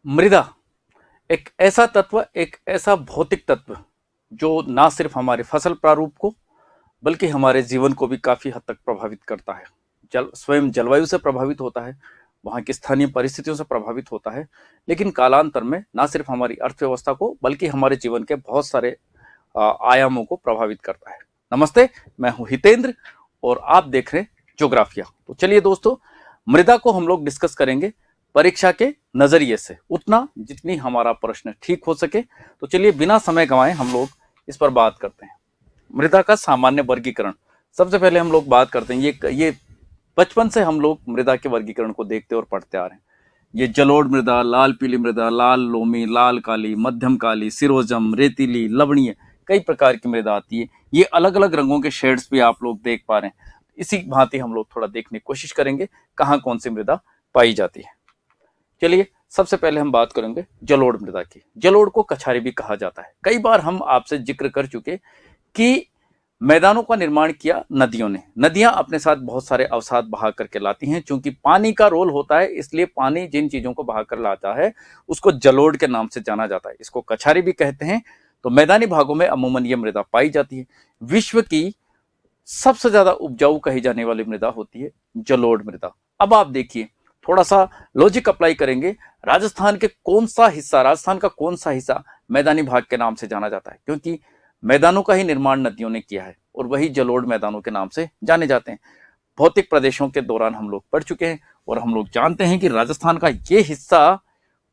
मृदा एक ऐसा तत्व, एक ऐसा भौतिक तत्व जो ना सिर्फ हमारे फसल प्रारूप को बल्कि हमारे जीवन को भी काफी हद तक प्रभावित करता है। स्वयं जलवायु से प्रभावित होता है, वहाँ की स्थानीय परिस्थितियों से प्रभावित होता है, लेकिन कालांतर में ना सिर्फ हमारी अर्थव्यवस्था को बल्कि हमारे जीवन के बहुत सारे आयामों को प्रभावित करता है। नमस्ते, मैं हूं हितेंद्र और आप देख रहे हैं ज्योग्राफिया। तो चलिए दोस्तों, मृदा को हम लोग डिस्कस करेंगे परीक्षा के नजरिए से, उतना जितनी हमारा प्रश्न ठीक हो सके। तो चलिए बिना समय गंवाए हम लोग इस पर बात करते हैं। मृदा का सामान्य वर्गीकरण। सबसे पहले हम लोग बात करते हैं, ये बचपन से हम लोग मृदा के वर्गीकरण को देखते और पढ़ते आ रहे हैं। ये जलोढ़ मृदा, लाल पीली मृदा, लाल लोमी, लाल काली, मध्यम काली, सिरोजम, रेतीली, लवणीय, कई प्रकार की मृदा आती है। ये अलग अलग रंगों के शेड्स भी आप लोग देख पा रहे हैं। इसी भांति हम लोग थोड़ा देखने की कोशिश करेंगे कहाँ कौन सी मृदा पाई जाती है। चलिए सबसे पहले हम बात करेंगे जलोढ़ मृदा की। जलोढ़ को कछारी भी कहा जाता है। कई बार हम आपसे जिक्र कर चुके कि मैदानों का निर्माण किया नदियों ने। नदियां अपने साथ बहुत सारे अवसाद बहा करके लाती हैं। चूंकि पानी का रोल होता है, इसलिए पानी जिन चीजों को बहा कर लाता है उसको जलोढ़ के नाम से जाना जाता है। इसको कछारी भी कहते हैं। तो मैदानी भागों में अमूमन ये मृदा पाई जाती है। विश्व की सबसे ज्यादा उपजाऊ कही जाने वाली मृदा होती है जलोढ़ मृदा। अब आप देखिए, थोड़ा सा लॉजिक अप्लाई करेंगे। राजस्थान का कौन सा हिस्सा मैदानी भाग के नाम से जाना जाता है? क्योंकि मैदानों का ही निर्माण नदियों ने किया है और वही जलोढ़ मैदानों के नाम से जाने जाते हैं। भौतिक प्रदेशों के दौरान हम लोग पढ़ चुके हैं और हम लोग जानते हैं कि राजस्थान का ये हिस्सा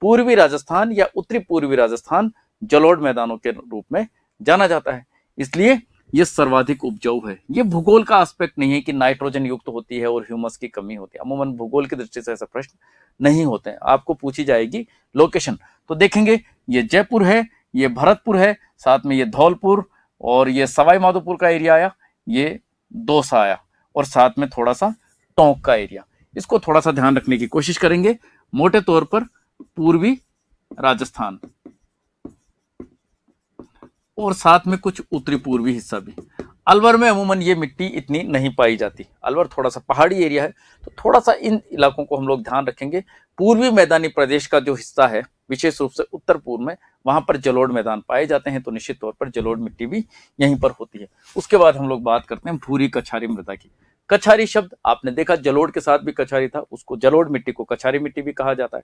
पूर्वी राजस्थान या उत्तरी पूर्वी राजस्थान जलोढ़ मैदानों के रूप में जाना जाता है। इसलिए ये सर्वाधिक उपजाऊ है। ये भूगोल का एस्पेक्ट नहीं है कि नाइट्रोजन युक्त होती है और ह्यूमस की कमी होती है। अमूमन भूगोल की दृष्टि से ऐसा प्रश्न नहीं होते हैं। आपको पूछी जाएगी लोकेशन, तो देखेंगे ये जयपुर है, ये भरतपुर है, साथ में ये धौलपुर और ये सवाई माधोपुर का एरिया आया, ये दौसा आया और साथ में थोड़ा सा टोंक का एरिया। इसको थोड़ा सा ध्यान रखने की कोशिश करेंगे। मोटे तौर पर पूर्वी राजस्थान और साथ में कुछ उत्तरी पूर्वी हिस्सा भी। अलवर में अमूमन ये मिट्टी इतनी नहीं पाई जाती। अलवर थोड़ा सा पहाड़ी एरिया है, तो थोड़ा सा इन इलाकों को हम लोग ध्यान रखेंगे। पूर्वी मैदानी प्रदेश का जो हिस्सा है, विशेष रूप से उत्तर पूर्व में, वहां पर जलोढ़ मैदान पाए जाते हैं। तो निश्चित तौर पर जलोढ़ मिट्टी भी यहीं पर होती है। उसके बाद हम लोग बात करते हैं भूरी कछारी मृदा की। कछारी शब्द आपने देखा, जलोढ़ के साथ भी कछारी था, उसको जलोढ़ मिट्टी को कछारी मिट्टी भी कहा जाता है।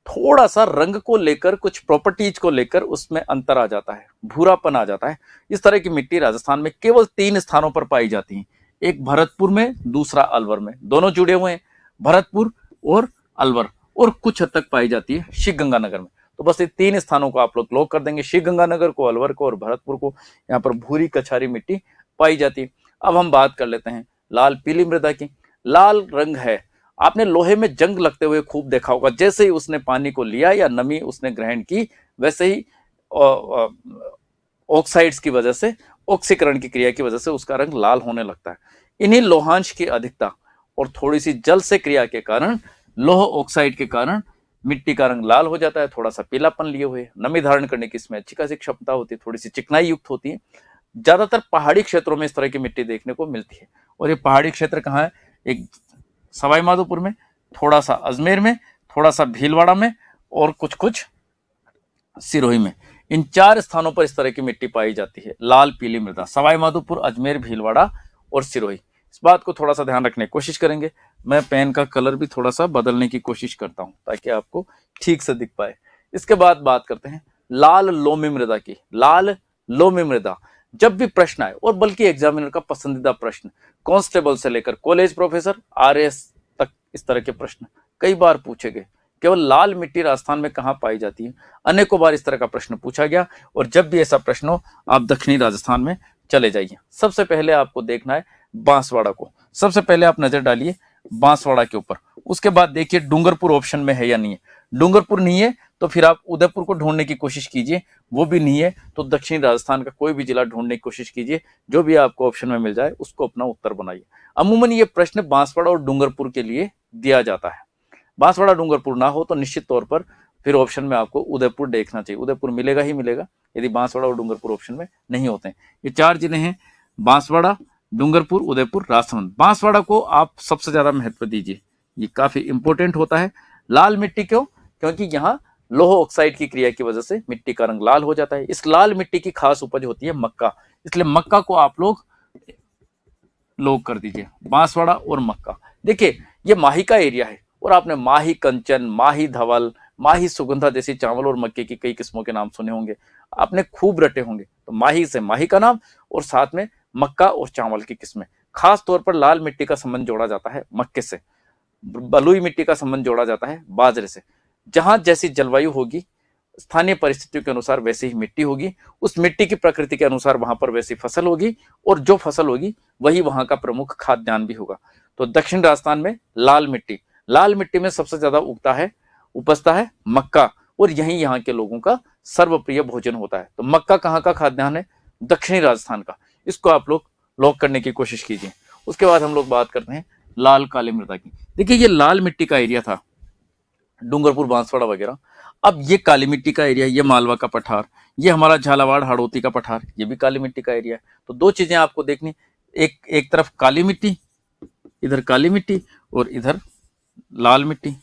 थोड़ा सा रंग को लेकर, कुछ प्रॉपर्टीज को लेकर उसमें अंतर आ जाता है, भूरापन आ जाता है। इस तरह की मिट्टी राजस्थान में केवल 3 स्थानों पर पाई जाती है। एक भरतपुर में, दूसरा अलवर में, दोनों जुड़े हुए हैं, भरतपुर और अलवर। और कुछ हद तक पाई जाती है श्रीगंगानगर में। तो बस ये 3 स्थानों को आप लोग लॉक कर देंगे, श्रीगंगानगर को, अलवर को और भरतपुर को। यहाँ पर भूरी कछारी मिट्टी पाई जाती है। अब हम बात कर लेते हैं लाल पीली मृदा की। लाल रंग है, आपने लोहे में जंग लगते हुए खूब देखा होगा। जैसे ही उसने पानी को लिया या नमी उसने ग्रहण की, वैसे ही ऑक्साइड्स की वजह से, ऑक्सीकरण की क्रिया की वजह से उसका रंग लाल होने लगता है। इन्हीं लोहांश की अधिकता और थोड़ी सी जल से क्रिया के कारण, लोह ऑक्साइड के कारण मिट्टी का रंग लाल हो जाता है। थोड़ा सा पीलापन लिए हुए, नमी धारण करने की इसमें अच्छी खासी क्षमता होती है, थोड़ी सी चिकनाई युक्त होती है। ज्यादातर पहाड़ी क्षेत्रों में इस तरह की मिट्टी देखने को मिलती है। और ये पहाड़ी क्षेत्र कहाँ है? एक सवाई माधोपुर में, थोड़ा सा अजमेर में, थोड़ा सा भीलवाड़ा में और कुछ कुछ सिरोही में। इन 4 स्थानों पर इस तरह की मिट्टी पाई जाती है, लाल पीली मृदा। सवाई माधोपुर, अजमेर, भीलवाड़ा और सिरोही। इस बात को थोड़ा सा ध्यान रखने की कोशिश करेंगे। मैं पेन का कलर भी थोड़ा सा बदलने की कोशिश करता हूं ताकि आपको ठीक से दिख पाए। इसके बाद बात करते हैं लाल लोमी मृदा की। लाल लोमी मृदा, जब भी प्रश्न आए, और बल्कि एग्जामिनर का पसंदीदा प्रश्न, कांस्टेबल से लेकर कॉलेज प्रोफेसर, आरएएस तक इस तरह के प्रश्न कई बार पूछे गए। केवल लाल मिट्टी राजस्थान में कहां पाई जाती है? अनेकों बार इस तरह का प्रश्न पूछा गया। और जब भी ऐसा प्रश्न हो, आप दक्षिणी राजस्थान में चले जाइए। सबसे पहले आपको देखना है बांसवाड़ा को। सबसे पहले आप नजर डालिए बांसवाड़ा के ऊपर। उसके बाद देखिए डूंगरपुर ऑप्शन में है या नहीं है। डूंगरपुर नहीं है तो फिर आप उदयपुर को ढूंढने की कोशिश कीजिए, वो भी नहीं है तो दक्षिणी राजस्थान का कोई भी जिला ढूंढने की कोशिश कीजिए। जो भी आपको ऑप्शन में मिल जाए उसको अपना उत्तर बनाइए। अमूमन ये प्रश्न बांसवाड़ा और डूंगरपुर के लिए दिया जाता है। बांसवाड़ा डूंगरपुर ना हो तो निश्चित तौर पर फिर ऑप्शन में आपको उदयपुर देखना चाहिए। उदयपुर मिलेगा ही मिलेगा यदि बांसवाड़ा और डूंगरपुर ऑप्शन में नहीं होते हैं। ये 4 जिले हैं, बांसवाड़ा, डूंगरपुर, उदयपुर, राजसमंद। बांसवाड़ा को आप सबसे ज्यादा महत्व दीजिए, ये काफी इंपॉर्टेंट होता है। लाल मिट्टी क्यों? क्योंकि यहाँ लोह ऑक्साइड की क्रिया की वजह से मिट्टी का रंग लाल हो जाता है। इस लाल मिट्टी की खास उपज होती है मक्का, इसलिए मक्का को आप लोग कर दीजिए, बांसवाड़ा और मक्का। देखिए ये माही का एरिया है और आपने माही कंचन, माही धवल, माही सुगंधा जैसी चावल और मक्के की कई किस्मों के नाम सुने होंगे, आपने खूब रटे होंगे। तो माही से माही का नाम और साथ में मक्का और चावल की किस्में। खास तौर पर लाल मिट्टी का संबंध जोड़ा जाता है मक्के से, बलुई मिट्टी का संबंध जोड़ा जाता है बाजरे से। जहां जैसी जलवायु होगी, स्थानीय परिस्थितियों के अनुसार वैसी ही मिट्टी होगी, उस मिट्टी की प्रकृति के अनुसार वहां पर वैसी फसल होगी, और जो फसल होगी वही वहां का प्रमुख खाद्यान्न भी होगा। तो दक्षिण राजस्थान में लाल मिट्टी में सबसे ज्यादा उपजता है मक्का, और यही यहाँ के लोगों का सर्वप्रिय भोजन होता है। तो मक्का कहाँ का खाद्यान्न है? दक्षिणी राजस्थान का। इसको आप लोग लॉक करने की कोशिश कीजिए। उसके बाद हम लोग बात करते हैं लाल काली मृदा की। देखिए ये लाल मिट्टी का एरिया था, डूंगरपुर, बांसवाड़ा वगैरह। अब ये काली मिट्टी का एरिया, ये मालवा का पठार, ये हमारा झालावाड़ हाड़ौती का पठार, ये भी काली मिट्टी का एरिया है। तो दो चीजें आपको देखनी, एक तरफ काली मिट्टी, इधर काली मिट्टी और इधर लाल मिट्टी।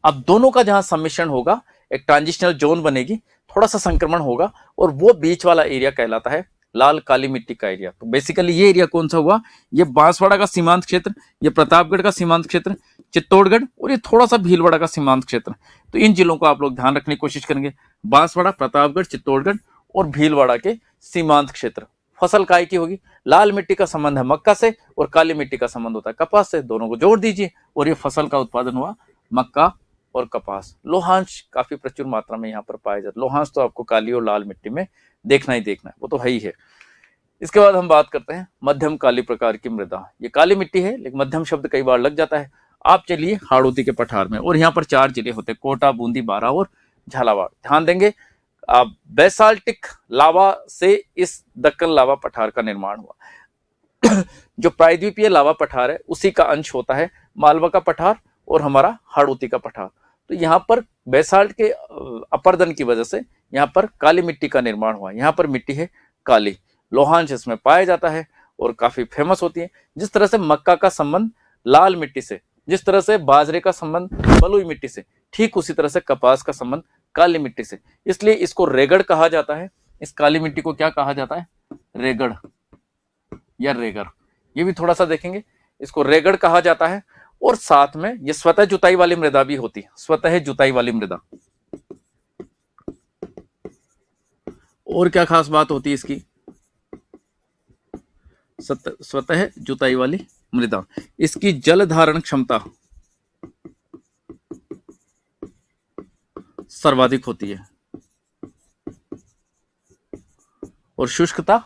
अब दोनों का जहां सम्मिश्रण होगा एक ट्रांजिशनल जोन बनेगी, थोड़ा सा संक्रमण होगा, और वो बीच वाला एरिया कहलाता है लाल काली मिट्टी का एरिया। तो बेसिकली ये एरिया कौन सा हुआ? ये बांसवाड़ा का सीमांत क्षेत्र, ये प्रतापगढ़ का सीमांत क्षेत्र, चित्तौड़गढ़, और ये थोड़ा सा भीलवाड़ा का सीमांत क्षेत्र। तो इन जिलों को आप लोग ध्यान रखने की कोशिश करेंगे, बांसवाड़ा, प्रतापगढ़, चित्तौड़गढ़ और भीलवाड़ा के सीमांत क्षेत्र। फसल काय की होगी? लाल मिट्टी का संबंध है मक्का से और काली मिट्टी का संबंध होता है कपास से। दोनों को जोड़ दीजिए और ये फसल का उत्पादन हुआ मक्का और कपास। लोहांश काफी प्रचुर मात्रा में यहाँ पर पाया जाता है। लोहांश तो आपको काली और लाल मिट्टी में देखना ही देखना है, वो तो है ही है। इसके बाद हम बात करते हैं मध्यम काली प्रकार की मृदा। ये काली मिट्टी है लेकिन मध्यम शब्द कई बार लग जाता है। आप चलिए हाड़ौती के पठार में, और यहाँ पर 4 जिले होते हैं, कोटा, बूंदी, बारां और झालावाड़। ध्यान देंगे बेसाल्टिक लावा से इस दक्कन लावा पठार का निर्माण हुआ। जो प्रायद्वीपीय लावा पठार है उसी का अंश होता है मालवा का पठार और हमारा हाड़ौती का पठार। तो यहाँ पर बेसाल्ट के अपर्दन की वजह से यहाँ पर काली मिट्टी का निर्माण हुआ। यहाँ पर मिट्टी है काली, लोहांश इसमें पाया जाता है और काफी फेमस होती है। जिस तरह से मक्का का संबंध लाल मिट्टी से, जिस तरह से बाजरे का संबंध बलुई मिट्टी से, ठीक उसी तरह से कपास का संबंध काली मिट्टी से। इसलिए इसको रेगड़ कहा जाता है। इस काली मिट्टी को क्या कहा जाता है? रेगड़ या रेगर। ये भी थोड़ा सा देखेंगे, इसको रेगड़ कहा जाता है। और साथ में ये स्वतः जुताई वाली मृदा भी होती है, स्वतः जुताई वाली मृदा। और क्या खास बात होती है इसकी? स्वतः जुताई वाली मृदा, इसकी जल धारण क्षमता सर्वाधिक होती है और शुष्कता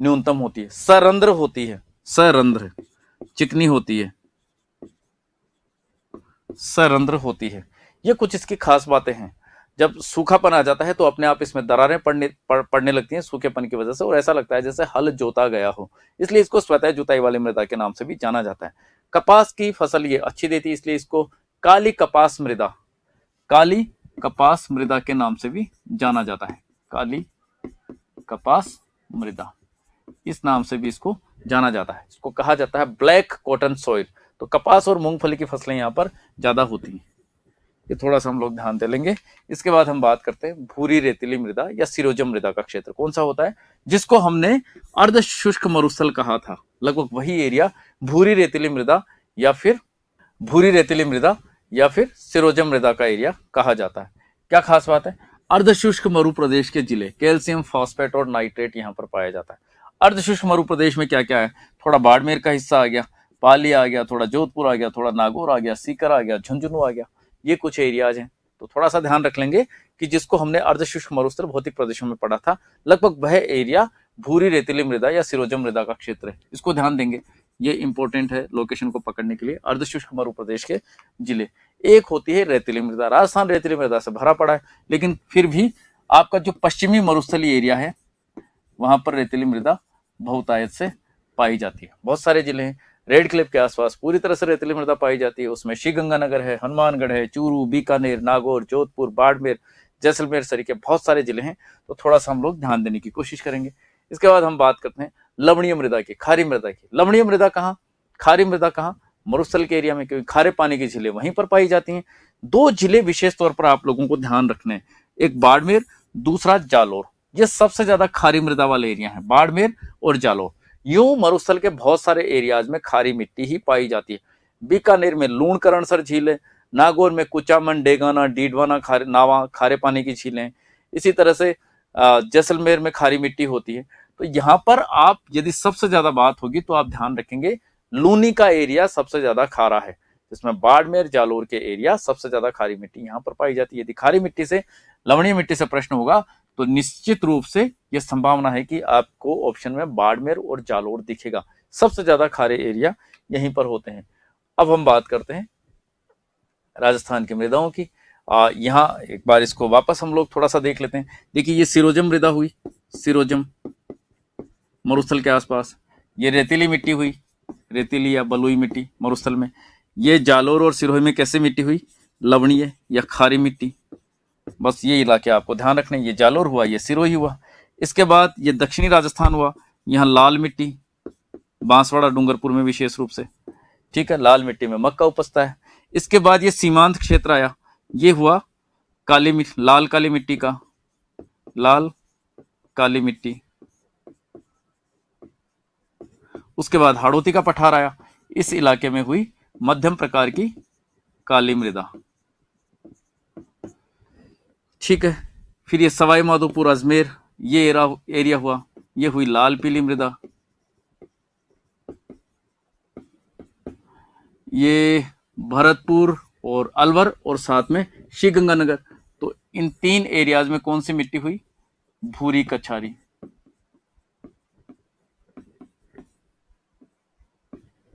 न्यूनतम होती है। सरंध्र होती है, सरंध्र, चिकनी होती है, सरंध्र होती है। ये कुछ इसकी खास बातें हैं। जब सूखापन आ जाता है तो अपने आप इसमें दरारें पड़ने लगती हैं सूखेपन की वजह से, और ऐसा लगता है जैसे हल जोता गया हो। इसलिए इसको स्वतः जुताई वाली मृदा के नाम से भी जाना जाता है। कपास की फसल ये अच्छी देती है, इसलिए इसको काली कपास मृदा, काली कपास मृदा के नाम से भी जाना जाता है। काली कपास मृदा, इस नाम से भी इसको जाना जाता है। इसको कहा जाता है ब्लैक कॉटन सॉइल। तो कपास और मूंगफली की फसलें यहाँ पर ज्यादा होती हैं, ये थोड़ा सा हम लोग ध्यान दे लेंगे। इसके बाद हम बात करते हैं भूरी रेतीली मृदा या सिरोजम मृदा का क्षेत्र कौन सा होता है, जिसको हमने अर्ध शुष्क मरुस्थल कहा था। लगभग वही एरिया भूरी रेतीली मृदा या फिर सिरोजम मृदा का एरिया कहा जाता है। क्या खास बात है? अर्धशुष्क मरु प्रदेश के जिले, कैल्शियम, फॉस्फेट और नाइट्रेट यहाँ पर पाया जाता है। अर्धशुष्क मरु प्रदेश में क्या क्या है? थोड़ा बाड़मेर का हिस्सा आ गया, पाली आ गया, थोड़ा जोधपुर आ गया, थोड़ा नागौर आ गया, सीकर आ गया, झुंझुनू आ गया। ये कुछ एरियाज हैं। तो थोड़ा सा ध्यान रख लेंगे कि जिसको हमने अर्धशुष्क मरुस्थल भौतिक प्रदेशों में पढ़ा था, लगभग वह एरिया भूरी रेतीली मृदा या सिरोजम मृदा का क्षेत्र है। इसको ध्यान देंगे, ये इंपॉर्टेंट है लोकेशन को पकड़ने के लिए। अर्धशुष्क मरु प्रदेश के जिले, एक होती है रेतीली मृदा। राजस्थान रेतीली मृदा से भरा पड़ा है, लेकिन फिर भी आपका जो पश्चिमी मरुस्थलीय एरिया है वहां पर रेतीली मृदा बहुतायत से पाई जाती है। बहुत सारे जिले हैं, रेड क्लिफ के आसपास पूरी तरह से रेतीली मृदा पाई जाती है। उसमें श्रीगंगानगर है, हनुमानगढ़ है, चूरू, बीकानेर, नागौर, जोधपुर, बाड़मेर, जैसलमेर सरीखे बहुत सारे जिले हैं। तो थोड़ा सा हम लोग ध्यान देने की कोशिश करेंगे। इसके बाद हम बात करते हैं लवणीय मृदा की, खारी मृदा की। लवणीय मृदा कहाँ, खारी मृदा कहाँ? मरुस्थल के एरिया में, क्योंकि खारे पानी की झीलें वहीं पर पाई जाती हैं। दो जिले विशेष तौर पर आप लोगों को ध्यान रखने हैं, एक बाड़मेर, दूसरा जालोर। ये सबसे ज्यादा खारी मृदा वाले एरिया हैं, बाड़मेर और जालोर। यूं मरुस्थल के बहुत सारे एरियाज में खारी मिट्टी ही पाई जाती है। बीकानेर में लूणकरणसर झील है, नागौर में कुचामन, डेगाना, डीडवाना, नावा खारे पानी की झीलें। इसी तरह से जैसलमेर में खारी मिट्टी होती है। तो यहाँ पर आप यदि सबसे ज्यादा बात होगी तो आप ध्यान रखेंगे लूनी का एरिया सबसे ज्यादा खारा है, जिसमें बाड़मेर, जालोर के एरिया सबसे ज्यादा खारी मिट्टी यहाँ पर पाई जाती है। यदि खारी मिट्टी से, लवणीय मिट्टी से प्रश्न होगा तो निश्चित रूप से यह संभावना है कि आपको ऑप्शन में बाड़मेर और जालोर दिखेगा। सबसे ज्यादा खारे एरिया यहीं पर होते हैं। अब हम बात करते हैं राजस्थान की मृदाओं की। यहाँ एक बार इसको वापस हम लोग थोड़ा सा देख लेते हैं। देखिए ये सिरोजम मृदा हुई, सिरोजम मरुस्थल के आसपास। ये रेतीली मिट्टी हुई, रेतीली या बलुई मिट्टी मरुस्थल में। ये जालोर और सिरोही में कैसे मिट्टी हुई, लवणीय या खारी मिट्टी। बस ये इलाके आपको ध्यान रखने, ये जालोर हुआ, ये सिरोही हुआ। इसके बाद ये दक्षिणी राजस्थान हुआ, यहाँ लाल मिट्टी, बांसवाड़ा डूंगरपुर में विशेष रूप से, ठीक है, लाल मिट्टी में मक्का उपजता है। इसके बाद ये सीमांत क्षेत्र आया, ये हुआ काली मिट्टी, लाल काली मिट्टी का, लाल काली मिट्टी। उसके बाद हाड़ौती का पठार आया, इस इलाके में हुई मध्यम प्रकार की काली मृदा, ठीक है। फिर ये सवाई माधोपुर, अजमेर, ये एरिया हुआ, ये हुई लाल पीली मृदा। ये भरतपुर और अलवर और साथ में श्रीगंगानगर। तो इन तीन एरियाज में कौन सी मिट्टी हुई, भूरी कछारी,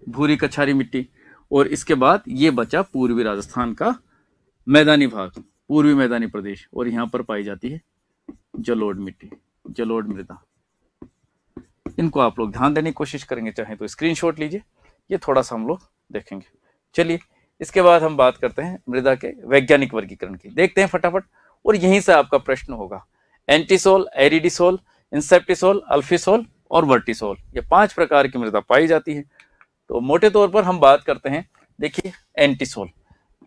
भूरी कछारी मिट्टी। और इसके बाद ये बचा पूर्वी राजस्थान का मैदानी भाग, पूर्वी मैदानी प्रदेश, और यहां पर पाई जाती है जलोढ़ मिट्टी, जलोढ़ मृदा। इनको आप लोग ध्यान देने की कोशिश करेंगे, चाहे तो स्क्रीनशॉट लीजिए, ये थोड़ा सा हम लोग देखेंगे। चलिए इसके बाद हम बात करते हैं मृदा के वैज्ञानिक वर्गीकरण की, देखते हैं फटाफट। और यहीं से आपका प्रश्न होगा, एंटीसोल, एरिडिसोल, इंसेप्टिसोल, अल्फिसोल और वर्टिसोल, ये 5 प्रकार की मृदा पाई जाती है। तो मोटे तौर पर हम बात करते हैं, देखिए एंटीसोल,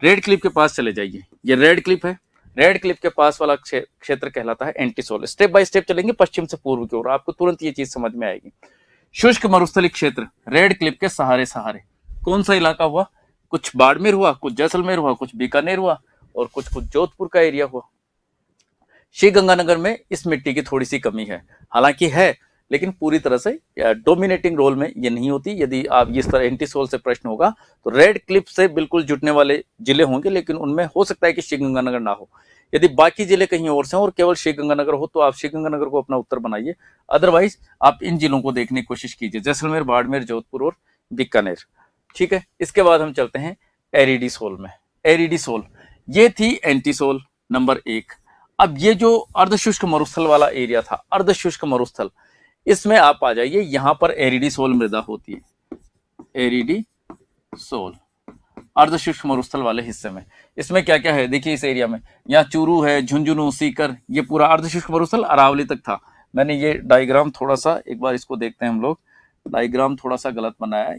रेड क्लिफ के पास चले जाइए, ये रेड क्लिफ है, रेड क्लिफ के पास वाला क्षेत्र कहलाता है एंटीसोल। स्टेप बाय स्टेप चलेंगे पश्चिम से पूर्व की ओर, आपको तुरंत ये चीज समझ में आएगी। शुष्क मरुस्थलिक क्षेत्र रेड क्लिफ के सहारे सहारे, कौन सा इलाका हुआ, कुछ बाड़मेर हुआ, कुछ जैसलमेर हुआ, कुछ बीकानेर हुआ और कुछ जोधपुर का एरिया हुआ। श्रीगंगानगर में इस मिट्टी की थोड़ी सी कमी है, हालांकि है, लेकिन पूरी तरह से डोमिनेटिंग रोल में ये नहीं होती। यदि आप इस तरह एंटीसोल से प्रश्न होगा तो रेड क्लिफ से बिल्कुल जुटने वाले जिले होंगे, लेकिन उनमें हो सकता है कि श्रीगंगानगर ना हो। यदि बाकी जिले कहीं और से और केवल श्रीगंगानगर हो तो आप श्रीगंगानगर को अपना उत्तर बनाइए, अदरवाइज आप इन जिलों को देखने की कोशिश कीजिए, जैसलमेर, बाड़मेर, जोधपुर और बीकानेर, ठीक है। इसके बाद हम चलते हैं एरिडिसोल में। एरिडिसोल ये थी एंटीसोल नंबर 1। अब ये जो अर्धशुष्क मरुस्थल वाला एरिया था, अर्धशुष्क मरुस्थल, इसमें आप आ जाइए, यहां पर एरिडिसोल मृदा होती है, एरिडिसोल अर्धशुष्क मरुस्थल वाले हिस्से में। इसमें क्या क्या है देखिए, इस एरिया में यहाँ चूरू है, झुंझुनू, सीकर, ये पूरा अर्धशुष्क मरुस्थल अरावली तक था। मैंने ये डायग्राम थोड़ा सा, एक बार इसको देखते हैं हम लोग, डायग्राम थोड़ा सा गलत बनाया है।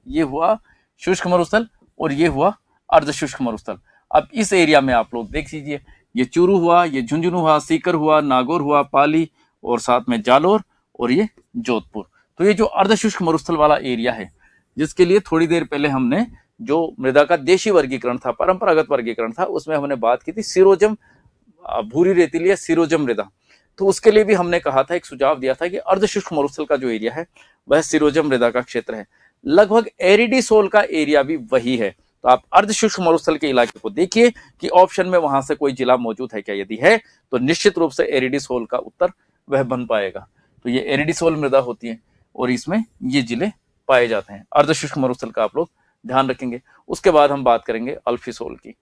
ये हुआ शुष्क मरुस्थल और ये हुआ अर्धशुष्क मरुस्थल। अब इस एरिया में आप लोग देख लीजिए, ये चूरू हुआ, ये झुंझुनू हुआ, सीकर हुआ, नागौर हुआ, पाली और साथ में जालोर और ये जोधपुर। तो ये जो अर्धशुष्क मरुस्थल वाला एरिया है, जिसके लिए थोड़ी देर पहले हमने जो मृदा का देशी वर्गीकरण था, परंपरागत वर्गीकरण था, उसमें हमने बात की थी सिरोजम, भूरी रेतीली सिरोजम मृदा। तो उसके लिए भी हमने कहा था, एक सुझाव दिया था कि अर्धशुष्क मरुस्थल का जो एरिया है वह सिरोजम मृदा का क्षेत्र है। लगभग एरिडिसोल का एरिया भी वही है। तो आप अर्धशुष्क मरुस्थल के इलाके को देखिए कि ऑप्शन में वहां से कोई जिला मौजूद है क्या, यदि है तो निश्चित रूप से एरिडिसोल का उत्तर वह बन पाएगा। तो ये एरिडिसोल मृदा होती है और इसमें ये जिले पाए जाते हैं। अर्धशुष्क मरुस्थल का आप लोग ध्यान रखेंगे। उसके बाद हम बात करेंगे अल्फिसोल की।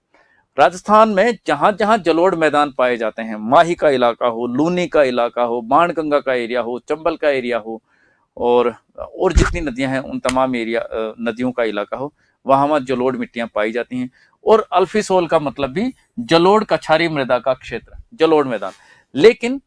राजस्थान में जहां जहां जलोढ़ मैदान पाए जाते हैं, माही का इलाका हो, लूनी का इलाका हो, बाणगंगा का एरिया हो, चंबल का एरिया हो और जितनी नदियां हैं उन तमाम एरिया नदियों का इलाका हो, वहां जलोढ़ मिट्टियां पाई जाती हैं। और अल्फिसोल का मतलब भी जलोढ़ कछारी मृदा का क्षेत्र, जलोढ़ मैदान। लेकिन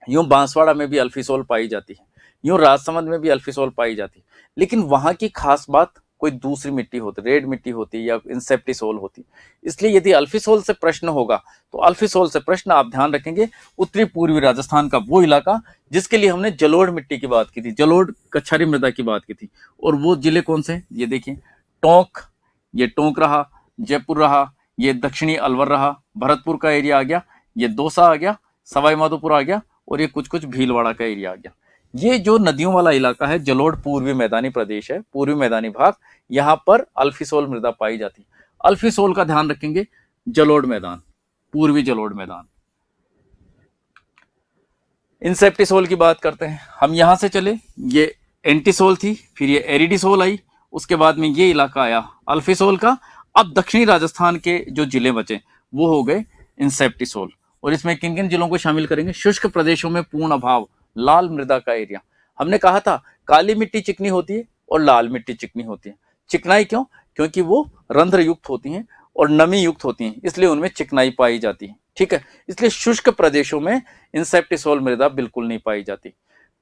यूं बांसवाड़ा में भी अल्फिसोल पाई जाती है, यूं राजसमंद में भी अल्फिसोल पाई जाती है, लेकिन वहां की खास बात कोई दूसरी मिट्टी होती, रेड मिट्टी होती या इंसेप्टिसोल होती। इसलिए यदि अल्फिसोल से प्रश्न होगा तो अल्फिसोल से प्रश्न आप ध्यान रखेंगे उत्तरी पूर्वी राजस्थान का वो इलाका जिसके लिए हमने जलोढ़ मिट्टी की बात की थी, जलोढ़ कछारी मृदा की बात की थी। और वो जिले कौन से हैं? ये देखिए, टोंक, ये टोंक रहा, जयपुर रहा, ये दक्षिणी अलवर रहा, भरतपुर का एरिया आ गया, ये दौसा आ गया, सवाई माधोपुर आ गया, और ये कुछ कुछ भीलवाड़ा का एरिया आ गया। ये जो नदियों वाला इलाका है, जलोढ़ पूर्वी मैदानी प्रदेश है, पूर्वी मैदानी भाग, यहाँ पर अल्फिसोल मृदा पाई जाती है। अल्फिसोल का ध्यान रखेंगे, जलोढ़ मैदान, पूर्वी जलोढ़ मैदान। इंसेप्टिसोल की बात करते हैं, हम यहां से चले, ये एंटीसोल थी, फिर ये एरिडिसोल आई, उसके बाद में ये इलाका आया अल्फिसोल का। अब दक्षिणी राजस्थान के जो जिले बचे वो हो गए इंसेप्टिसोल। और इसमें किन किन जिलों को शामिल करेंगे? शुष्क प्रदेशों में पूर्ण अभाव, लाल मृदा का एरिया। हमने कहा था काली मिट्टी चिकनी होती है और लाल मिट्टी चिकनी होती है। चिकनाई क्यों? क्योंकि वो रंध्र युक्त होती हैं और नमी युक्त होती हैं, इसलिए उनमें चिकनाई पाई जाती है। ठीक है, इसलिए शुष्क प्रदेशों में इंसेप्टिसोल मृदा बिल्कुल नहीं पाई जाती।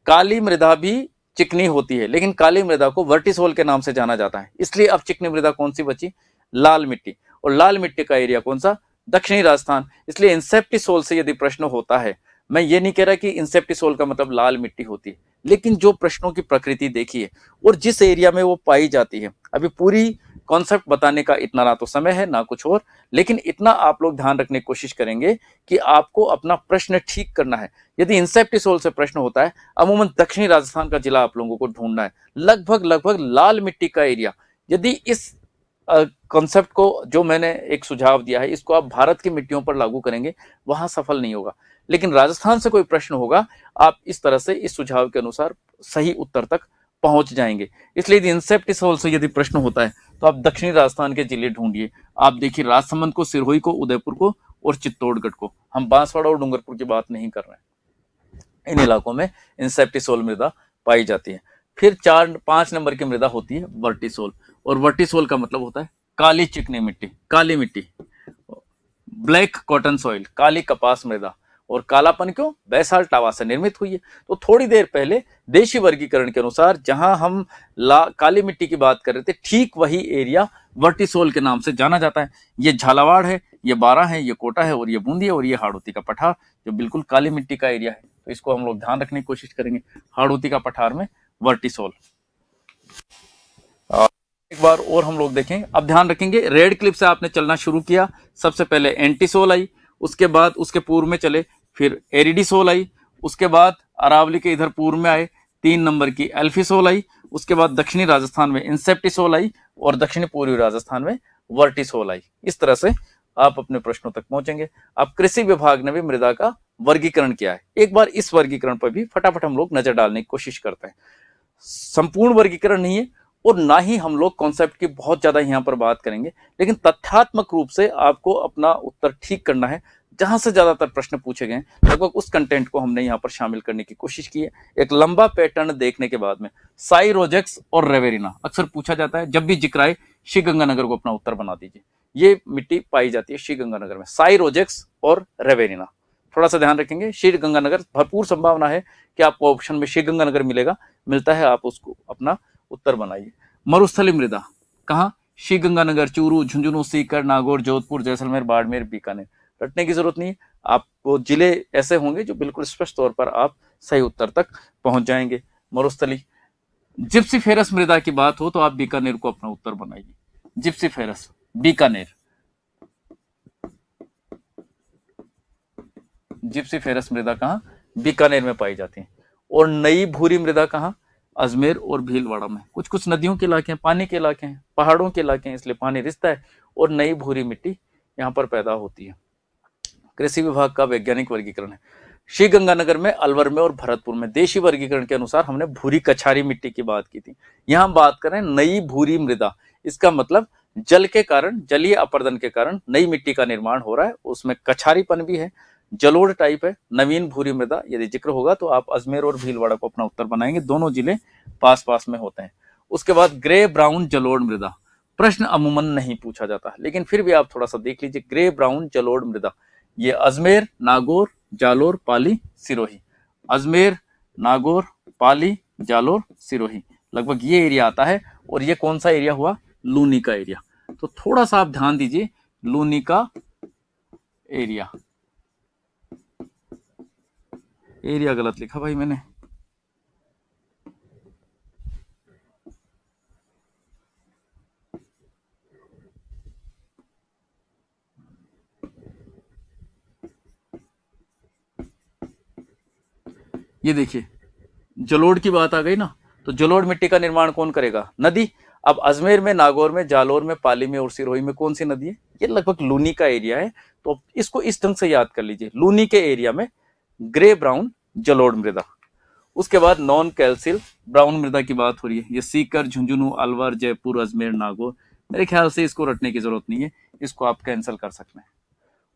काली मृदा भी चिकनी होती है, लेकिन काली मृदा को वर्टिसोल के नाम से जाना जाता है। इसलिए अब चिकनी मृदा कौन सी बची? लाल मिट्टी। और लाल मिट्टी का एरिया कौन सा? दक्षिणी राजस्थान। इसलिए इंसेप्टिसोल से यदि प्रश्न होता है, मैं ये नहीं कह रहा कि इंसेप्टिसोल का मतलब लाल मिट्टी होती है, लेकिन जो प्रश्नों की प्रकृति देखिए और जिस एरिया में वो पाई जाती है, अभी पूरी कॉन्सेप्ट बताने का इतना ना तो समय है ना कुछ और, लेकिन इतना आप लोग ध्यान रखने की कोशिश करेंगे कि आपको अपना प्रश्न ठीक करना है। यदि इंसेप्टिसोल से प्रश्न होता है, अमूमन दक्षिणी राजस्थान का जिला आप लोगों को ढूंढना है, लगभग लाल मिट्टी का एरिया। यदि इस कॉन्सेप्ट को जो मैंने एक सुझाव दिया है, इसको आप भारत की मिट्टियों पर लागू करेंगे, वहां सफल नहीं होगा। लेकिन राजस्थान से कोई प्रश्न होगा, आप इस तरह से इस सुझाव के अनुसार सही उत्तर तक पहुंच जाएंगे। इसलिए यदि इंसेप्टिसोल से यदि प्रश्न होता है तो आप दक्षिणी राजस्थान के जिले ढूंढिए। आप देखिए राजसमंद को, सिरोही को, उदयपुर को और चित्तौड़गढ़ को। हम बांसवाड़ा और डूंगरपुर की बात नहीं कर रहे हैं। इन इलाकों में इंसेप्टिसोल मृदा पाई जाती है। फिर 4-5 नंबर की मृदा होती है वर्टिसोल। और वर्टिसोल का मतलब होता है काली चिकनी मिट्टी, काली मिट्टी, ब्लैक कॉटन सॉइल, काली कपास मृदा। और कालापन क्यों? बैसाल्ट लावा से निर्मित हुई है। तो थोड़ी देर पहले देशी वर्गीकरण के अनुसार जहां हम काली मिट्टी की बात कर रहे थे, ठीक वही एरिया वर्टिसोल के नाम से जाना जाता है। ये झालावाड़ है, ये बारां है, ये कोटा है, और ये बूंदी है, और ये हाड़ौती का पठार, जो बिल्कुल काली मिट्टी का एरिया है। तो इसको हम लोग ध्यान रखने की कोशिश करेंगे, हाड़ौती का पठार में वर्टिसोल। एक बार और हम लोग देखें, अब ध्यान रखेंगे, रेड क्लिप से आपने चलना शुरू किया, सबसे पहले एंटीसोल आई, उसके बाद उसके पूर्व में चले, फिर एरिडिसोल आई, उसके बाद अरावली के इधर पूर्व में आए, 3 नंबर की अल्फिसोल आई, उसके बाद दक्षिणी राजस्थान में इंसेप्टिसोल आई, और दक्षिणी पूर्वी राजस्थान में वर्टिसोल आई। इस तरह से आप अपने प्रश्नों तक पहुंचेंगे। अब कृषि विभाग ने भी मृदा का वर्गीकरण किया है, एक बार इस वर्गीकरण पर भी फटाफट हम लोग नजर डालने की कोशिश करते हैं। संपूर्ण वर्गीकरण नहीं है और ना ही हम लोग कॉन्सेप्ट की बहुत ज्यादा यहाँ पर बात करेंगे, लेकिन तथ्यात्मक रूप से आपको अपना उत्तर ठीक करना है। जहां से ज्यादातर प्रश्न पूछे गए लगभग उस कंटेंट को हमने यहाँ पर शामिल करने की कोशिश की है। एक लंबा पैटर्न देखने के बाद में साइरोजेक्स और रेवेरिना अक्सर पूछा जाता है, जब भी जिक्र आए श्रीगंगानगर को अपना उत्तर बना दीजिए। ये मिट्टी पाई जाती है श्रीगंगानगर में, साइरोजेक्स और रेवेरिना। थोड़ा सा ध्यान रखेंगे, श्रीगंगानगर भरपूर संभावना है कि आपको ऑप्शन में श्रीगंगानगर मिलेगा, मिलता है, आप उसको अपना उत्तर बनाइए। मरुस्थली मृदा कहाँ? श्रीगंगानगर, चूरू, झुंझुनू, सीकर, नागौर, जोधपुर, जैसलमेर, बाड़मेर, बीकानेर। रटने की जरूरत नहीं है, आपको जिले ऐसे होंगे जो बिल्कुल स्पष्ट तौर पर आप सही उत्तर तक पहुंच जाएंगे। मरुस्थली। जिप्सीफेरस मृदा की बात हो तो आप बीकानेर को अपना उत्तर बनाइए। जिप्सीफेरस, बीकानेर। जिप्सीफेरस मृदा कहाँ? बीकानेर में पाई जाती है। और नई भूरी मृदा कहाँ? अजमेर और भीलवाड़ा में। कुछ कुछ नदियों के इलाके हैं, पानी के इलाके हैं, पहाड़ों के इलाके हैं, इसलिए पानी रिसता है और नई भूरी मिट्टी यहाँ पर पैदा होती है। कृषि विभाग का वैज्ञानिक वर्गीकरण है। श्रीगंगानगर में, अलवर में और भरतपुर में देशी वर्गीकरण के अनुसार हमने भूरी कछारी मिट्टी की बात की थी। यहाँ हम बात करें नई भूरी मृदा, इसका मतलब जल के कारण, जलीय अपर्दन के कारण नई मिट्टी का निर्माण हो रहा है, उसमें कछारीपन भी है, जलोढ़ टाइप है। नवीन भूरी मृदा यदि जिक्र होगा तो आप अजमेर और भीलवाड़ा को अपना उत्तर बनाएंगे, दोनों जिले पास पास में होते हैं। उसके बाद ग्रे ब्राउन जलोढ़ मृदा, प्रश्न अमूमन नहीं पूछा जाता, लेकिन फिर भी आप थोड़ा सा देख लीजिए। ग्रे ब्राउन जलोढ़ मृदा, ये अजमेर, नागौर, जालोर, पाली, सिरोही। अजमेर, नागौर, पाली, जालोर, सिरोही, लगभग ये एरिया आता है। और ये कौन सा एरिया हुआ, लूनी का एरिया। तो थोड़ा सा आप ध्यान दीजिए, लूनी का एरिया, एरिया गलत लिखा भाई मैंने, ये देखिए जलोढ़ की बात आ गई ना, तो जलोढ़ मिट्टी का निर्माण कौन करेगा, नदी। अब अजमेर में, नागौर में, जालोर में, पाली में और सिरोही में कौन सी नदी है, ये लगभग लूनी का एरिया है। तो इसको इस ढंग से याद कर लीजिए, लूनी के एरिया में ग्रे ब्राउन जलोढ़ मृदा। उसके बाद नॉन कैल्सिल ब्राउन मृदा की बात हो रही है, ये सीकर, झुंझुनू, अलवर, जयपुर, अजमेर, नागौर। मेरे ख्याल से इसको रटने की जरूरत नहीं है, इसको आप कैंसिल कर सकते हैं।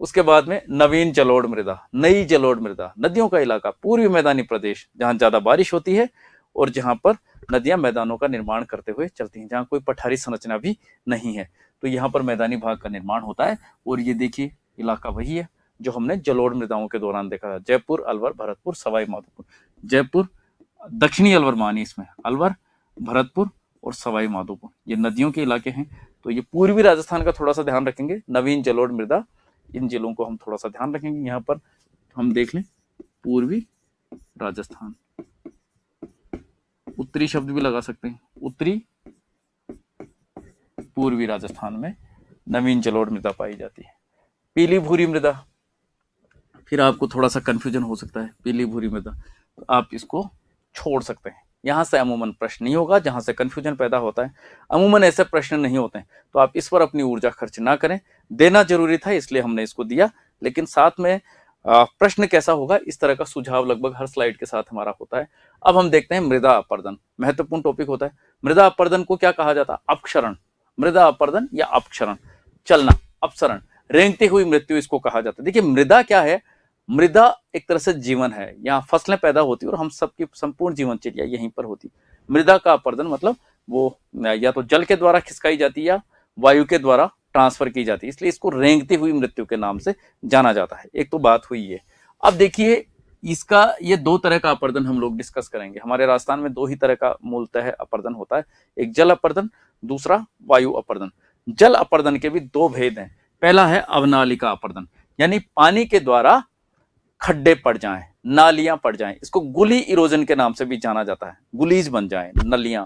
उसके बाद में नवीन जलोढ़ मृदा, नई जलोढ़ मृदा, नदियों का इलाका, पूर्वी मैदानी प्रदेश जहां ज्यादा बारिश होती है और जहां पर नदियां मैदानों का निर्माण करते हुए चलती हैं, जहां कोई पठारी संरचना भी नहीं है, तो यहाँ पर मैदानी भाग का निर्माण होता है। और ये देखिए इलाका वही है जो हमने जलोढ़ मृदाओं के दौरान देखा था, जयपुर, अलवर, भरतपुर, सवाई माधोपुर। जयपुर दक्षिणी अलवर मानी इसमें, अलवर, भरतपुर और सवाई माधोपुर ये नदियों के इलाके हैं। तो ये पूर्वी राजस्थान का थोड़ा सा ध्यान रखेंगे, नवीन जलोढ़ मृदा, इन जिलों को हम थोड़ा सा ध्यान रखेंगे। यहाँ पर हम देख लें पूर्वी राजस्थान, उत्तरी शब्द भी लगा सकते हैं, उत्तरी पूर्वी राजस्थान में नवीन जलोढ़ मृदा पाई जाती है। पीली भूरी मृदा, फिर आपको थोड़ा सा कंफ्यूजन हो सकता है, पीली भूरी मृदा, तो आप इसको छोड़ सकते हैं, यहां से अमूमन प्रश्न नहीं होगा, जहां से कंफ्यूजन पैदा होता है अमूमन ऐसे प्रश्न नहीं होते हैं, तो आप इस पर अपनी ऊर्जा खर्च ना करें। देना जरूरी था इसलिए हमने इसको दिया, लेकिन साथ में प्रश्न कैसा होगा इस तरह का सुझाव लगभग हर स्लाइड के साथ हमारा होता है। अब हम देखते हैं मृदा अपरदन, महत्वपूर्ण टॉपिक होता है। मृदा अपरदन को क्या कहा जाता है, अपक्षरण। मृदा अपरदन या अपक्षरण, चलना, अपसरण, रेंगती हुई मृत्यु इसको कहा जाता है। देखिए मृदा क्या है, मृदा एक तरह से जीवन है, यहाँ फसलें पैदा होती है और हम सबकी संपूर्ण जीवनचर्या यहीं पर होती। मृदा का अपरदन मतलब वो या तो जल के द्वारा खिसकाई जाती है या वायु के द्वारा ट्रांसफर की जाती है, इसलिए इसको रेंगती हुई मृत्यु के नाम से जाना जाता है। एक तो बात हुई है। अब देखिए इसका ये दो तरह का अपरदन हम लोग डिस्कस करेंगे। हमारे राजस्थान में दो ही तरह का मूलतः अपरदन होता है, एक जल अपरदन, दूसरा वायु अपरदन। जल अपरदन के भी दो भेद हैं। पहला है अवनालिका अपरदन, यानी पानी के द्वारा खड्डे पड़ जाएं, नालियां पड़ जाएं, इसको गुली इरोजन के नाम से भी जाना जाता है। गुलीज बन जाएं नलियां,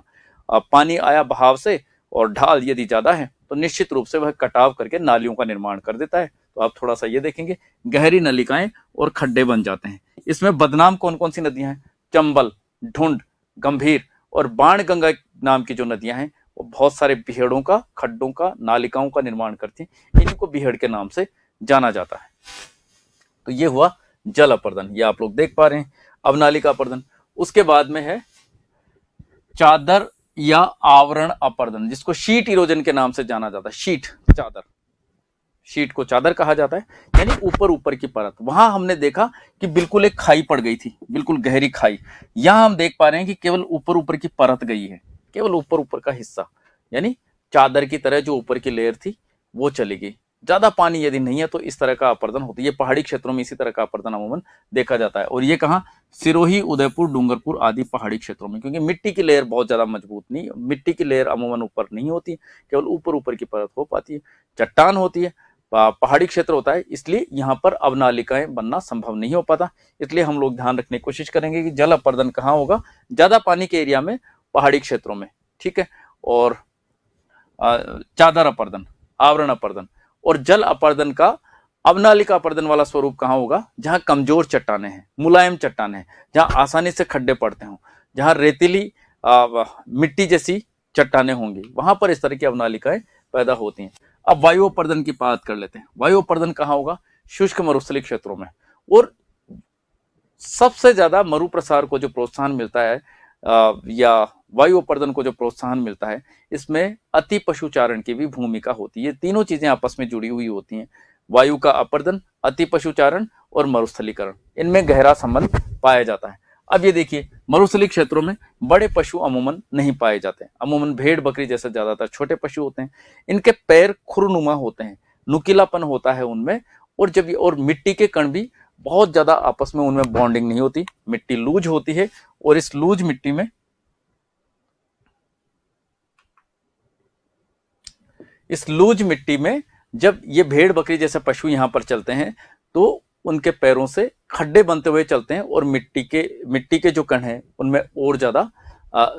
पानी आया बहाव से और ढाल यदि ज्यादा है तो निश्चित रूप से वह कटाव करके नालियों का निर्माण कर देता है। तो आप थोड़ा सा ये देखेंगे, गहरी नलिकाएं और खड्डे बन जाते हैं। इसमें बदनाम कौन कौन सी नदियां हैं, चंबल, ढूंढ, गंभीर और बाण गंगा नाम की जो नदियां हैं वो बहुत सारे बिहेड़ों का, खड्डों का, नालिकाओं का निर्माण करती हैं, इन्हीं को बिहेड़ के नाम से जाना जाता है। तो ये हुआ जल अपरदन, ये आप लोग देख पा रहे हैं, अवनालिका अपरदन। उसके बाद में है चादर या आवरण अपरदन, जिसको शीट इरोजन के नाम से जाना जाता है। शीट, चादर, शीट को चादर कहा जाता है, यानी ऊपर ऊपर की परत। वहां हमने देखा कि बिल्कुल एक खाई पड़ गई थी, बिल्कुल गहरी खाई। यहां हम देख पा रहे हैं कि केवल ऊपर ऊपर की परत गई है, केवल ऊपर ऊपर का हिस्सा, यानी चादर की तरह जो ऊपर की लेयर थी वो चली गई। ज्यादा पानी यदि नहीं है तो इस तरह का अपरदन होता है। ये पहाड़ी क्षेत्रों में इसी तरह का अपरदन अमूमन देखा जाता है। और ये कहाँ, सिरोही, उदयपुर, डूंगरपुर आदि पहाड़ी क्षेत्रों में, क्योंकि मिट्टी की लेयर बहुत ज्यादा मजबूत नहीं, मिट्टी की लेयर अमूमन ऊपर नहीं होती, केवल ऊपर ऊपर की परत हो पाती है। चट्टान होती है, पहाड़ी क्षेत्र होता है, इसलिए यहाँ पर अवनालिकाएं बनना संभव नहीं हो पाता। इसलिए हम लोग ध्यान रखने की कोशिश करेंगे कि जल अपरदन कहाँ होगा, ज्यादा पानी के एरिया में, पहाड़ी क्षेत्रों में, ठीक है। और चादर अपरदन, आवरण अपरदन और जल अपरदन का अवनालिका अपरदन वाला स्वरूप कहाँ होगा, जहां कमजोर चट्टाने हैं, मुलायम चट्टाने हैं, जहां आसानी से खड्डे पड़ते हों, जहां रेतीली मिट्टी जैसी चट्टाने होंगी, वहां पर इस तरह की अवनालिकाएं पैदा होती हैं। अब वायु अपरदन की बात कर लेते हैं। वायु अपरदन कहाँ होगा, शुष्क मरुस्थलीय क्षेत्रों में। और सबसे ज्यादा मरुप्रसार को जो प्रोत्साहन मिलता है या वायु अपरदन को जो प्रोत्साहन मिलता है, इसमें अति पशुचारण की भी भूमिका होती है। ये तीनों चीजें आपस में जुड़ी हुई होती हैं, वायु का अपरदन, अति पशुचारण और मरुस्थलीकरण, इनमें गहरा संबंध पाया जाता है। अब ये देखिए, मरुस्थलीय क्षेत्रों में बड़े पशु अमूमन नहीं पाए जाते हैं, अमूमन भेड़ बकरी जैसे ज्यादातर छोटे पशु होते हैं। इनके पैर खुरनुमा होते हैं, नुकीलापन होता है उनमें, और जब और मिट्टी के कण भी बहुत ज्यादा आपस में उनमें बॉन्डिंग नहीं होती, मिट्टी लूज होती है। और इस लूज मिट्टी में इस लूज मिट्टी में जब ये भेड़ बकरी जैसे पशु यहाँ पर चलते हैं तो उनके पैरों से खड्डे बनते हुए चलते हैं और मिट्टी के जो कण हैं उनमें और ज्यादा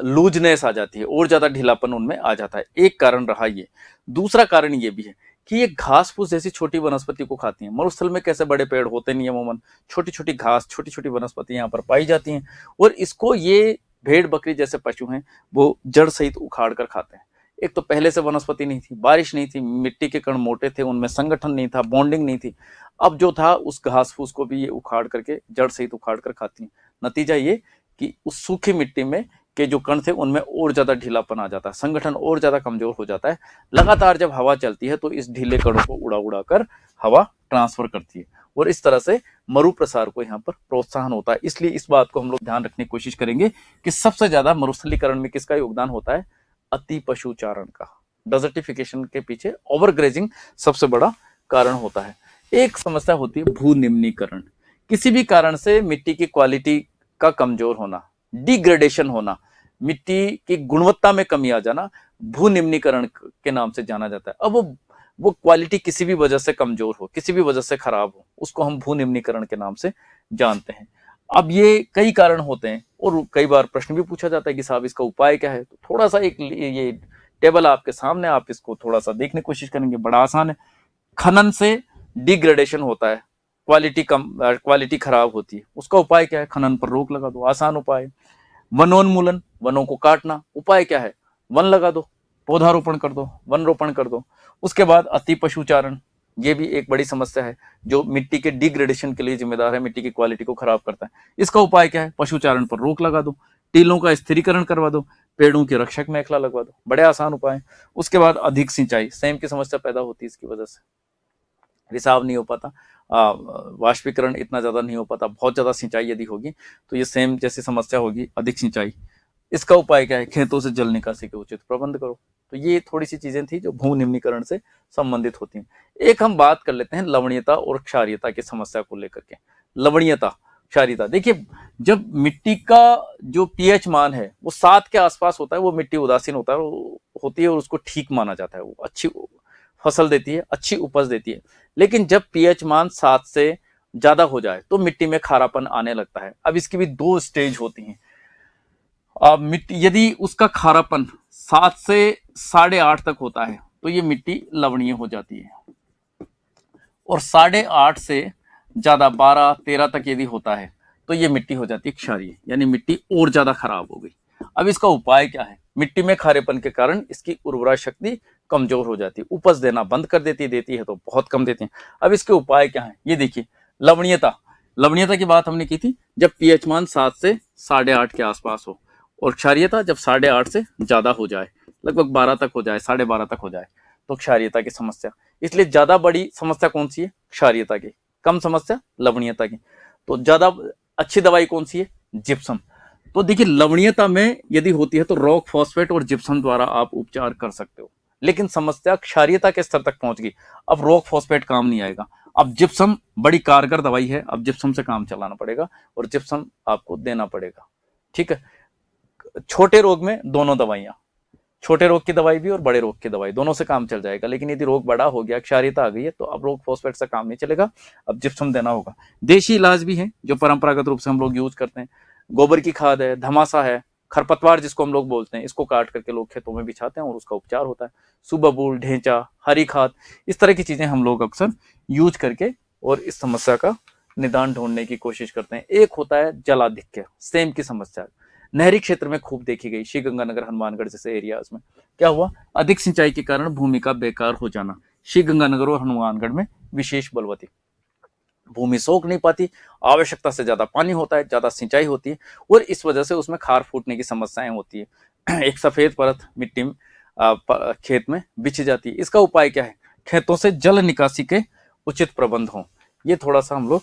लूजनेस आ जाती है और ज्यादा ढीलापन उनमें आ जाता है। एक कारण रहा ये। दूसरा कारण ये भी है कि ये घास फूस जैसी छोटी वनस्पति को खाती हैं। मरुस्थल में कैसे बड़े पेड़ होते नहीं है, अमूमन छोटी छोटी घास छोटी छोटी वनस्पति यहाँ पर पाई जाती हैं और इसको ये भेड़ बकरी जैसे पशु हैं वो जड़ सहित उखाड़ कर खाते हैं। एक तो पहले से वनस्पति नहीं थी, बारिश नहीं थी, मिट्टी के कण मोटे थे, उनमें संगठन नहीं था, बॉन्डिंग नहीं थी। अब जो था उस घास फूस को भी ये उखाड़ करके जड़ सहित उखाड़ कर खाती हैं। नतीजा ये कि उस सूखी मिट्टी में के जो कण थे उनमें और ज्यादा ढीलापन आ जाता है, संगठन और ज्यादा कमजोर हो जाता है। लगातार जब हवा चलती है तो इस ढीले कणों को उड़ा उड़ा कर हवा ट्रांसफर करती है और इस तरह से मरु प्रसार को यहाँ पर प्रोत्साहन होता है। इसलिए इस बात को हम लोग ध्यान रखने की कोशिश करेंगे कि सबसे ज्यादा मरुस्थलीकरण में किसका योगदान होता है? अति पशुचारण का। डेजर्टिफिकेशन के पीछे ओवरग्रेजिंग सबसे बड़ा कारण होता है। एक समस्या होती है भू निम्नीकरण। किसी भी कारण से मिट्टी की क्वालिटी का कमजोर होना, डिग्रेडेशन होना, मिट्टी की गुणवत्ता में कमी आ जाना भू निम्नीकरण के नाम से जाना जाता है। अब वो क्वालिटी किसी भी वजह से कमजोर हो, किसी भी वजह से खराब हो, उसको हम भू निम्नीकरण के नाम से जानते हैं। अब ये कई कारण होते हैं और कई बार प्रश्न भी पूछा जाता है कि साहब इसका उपाय क्या है। तो थोड़ा सा एक ये टेबल आपके सामने, आप इसको थोड़ा सा देखने की कोशिश करेंगे। बड़ा आसान है। खनन से डिग्रेडेशन होता है, क्वालिटी खराब होती है। उसका उपाय क्या है? खनन पर रोक लगा दो, आसान उपाय। वनोन्मूलन, वनों को काटना, उपाय क्या है? वन लगा दो, पौधारोपण कर दो, वन रोपण कर दो। उसके बाद अति पशुचारण, ये भी एक बड़ी समस्या है जो मिट्टी के डिग्रेडेशन के लिए जिम्मेदार है, मिट्टी की क्वालिटी को खराब करता है। इसका उपाय क्या है? पशुचारण पर रोक लगा दो, टीलों का स्थिरीकरण करवा दो, पेड़ों की रक्षक मेखला लगवा दो। बड़े आसान उपाय। उसके बाद अधिक सिंचाई, सेम की समस्या पैदा होती है इसकी वजह से। रिसाव नहीं हो पाता, वाष्पीकरण इतना ज्यादा नहीं हो पाता। बहुत ज्यादा सिंचाई यदि होगी तो ये सेम जैसी समस्या होगी, अधिक सिंचाई। इसका उपाय क्या है? खेतों से जल निकासी के उचित प्रबंध करो। तो ये थोड़ी सी चीजें थी जो भू निम्नीकरण से संबंधित होती हैं। एक हम बात कर लेते हैं लवणीयता और क्षारीयता की समस्या को लेकर के। लवणीयता, क्षारीयता, देखिए जब मिट्टी का जो पीएच मान है वो 7 के आसपास होता है, वो मिट्टी उदासीन होती है और उसको ठीक माना जाता है। वो अच्छी फसल देती है, अच्छी उपज देती है। लेकिन जब पीएच मान 7 से ज्यादा हो जाए तो मिट्टी में खारापन आने लगता है। अब इसकी भी 2 स्टेज होती हैं। मिट्टी यदि उसका खारापन 7 से 8.5 तक होता है तो ये मिट्टी लवणीय हो जाती है, और 8.5 से ज्यादा 12-13 तक यदि होता है तो ये मिट्टी हो जाती है क्षारीय, यानी मिट्टी और ज्यादा खराब हो गई। अब इसका उपाय क्या है? मिट्टी में खारेपन के कारण इसकी उर्वरा शक्ति कमजोर हो जाती है, उपज देना बंद कर देती है तो बहुत कम देती है। अब इसके उपाय क्या है? ये देखिए, लवणीयता की बात हमने की थी जब पीएच मान 7 से 8.5 के आसपास हो, और क्षारीयता जब 8.5 से ज्यादा हो जाए, लगभग 12 तक हो जाए, 12.5 तक हो जाए तो क्षारीयता की समस्या। इसलिए ज्यादा बड़ी समस्या कौन सी है? क्षारीयता की। कम समस्या लवणीयता की। तो ज्यादा अच्छी दवाई कौन सी है? जिप्सम। तो देखिए लवणीयता में यदि होती है तो रॉक फॉस्फेट और जिप्सम द्वारा आप उपचार कर सकते हो। लेकिन समस्या क्षारीयता के स्तर तक पहुंच गई, अब रॉक फॉस्फेट काम नहीं आएगा, अब जिप्सम बड़ी कारगर दवाई है, अब जिप्सम से काम चलाना पड़ेगा और जिप्सम आपको देना पड़ेगा। ठीक है। छोटे रोग में दोनों दवाइयां, छोटे रोग की दवाई भी और बड़े रोग की दवाई, दोनों से काम चल जाएगा। लेकिन यदि रोग बड़ा हो गया, क्षारीयता आ गई है, तो अब रोग फॉस्फेट से काम नहीं चलेगा, अब जिप्सम देना होगा। देशी इलाज भी है जो परंपरागत रूप से हम लोग यूज करते हैं। गोबर की खाद है, धमासा है, खरपतवार जिसको हम लोग बोलते हैं, इसको काट करके लोग खेतों में बिछाते हैं और उसका उपचार होता है। सुबबूल, ढेंचा, हरी खाद, इस तरह की चीजें हम लोग अक्सर यूज करके और इस समस्या का निदान ढूंढने की कोशिश करते हैं। एक होता है जलाधिक्य, सेम की समस्या नहरी क्षेत्र में खूब देखी गई, श्री गंगानगर, हनुमानगढ़ जैसे एरियाज में। क्या हुआ? अधिक सिंचाई के कारण भूमि का बेकार हो जाना। श्री गंगानगर और हनुमानगढ़ में विशेष बलवती, भूमि सोख नहीं पाती, आवश्यकता से ज्यादा पानी होता है, ज्यादा सिंचाई होती है और इस वजह से उसमें खार फूटने की समस्याएं होती है। एक सफेद परत मिट्टी में खेत में बिछ जाती है। इसका उपाय क्या है? खेतों से जल निकासी के उचित प्रबंध हो। ये थोड़ा सा हम लोग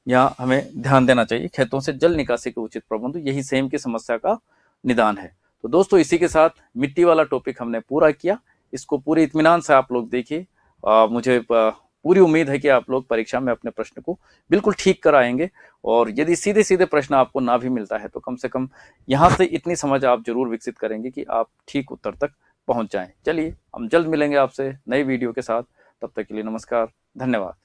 यहाँ हमें ध्यान देना चाहिए। खेतों से जल निकासी के उचित प्रबंध, यही सेम की समस्या का निदान है। तो दोस्तों इसी के साथ मिट्टी वाला टॉपिक हमने पूरा किया। इसको पूरे इत्मीनान से आप लोग देखिए। मुझे पूरी उम्मीद है कि आप लोग परीक्षा में अपने प्रश्न को बिल्कुल ठीक कराएंगे, और यदि सीधे सीधे प्रश्न आपको ना भी मिलता है तो कम से कम यहाँ से इतनी समझ आप जरूर विकसित करेंगे कि आप ठीक उत्तर तक पहुंच जाएं। चलिए हम जल्द मिलेंगे आपसे नई वीडियो के साथ, तब तक के लिए नमस्कार, धन्यवाद।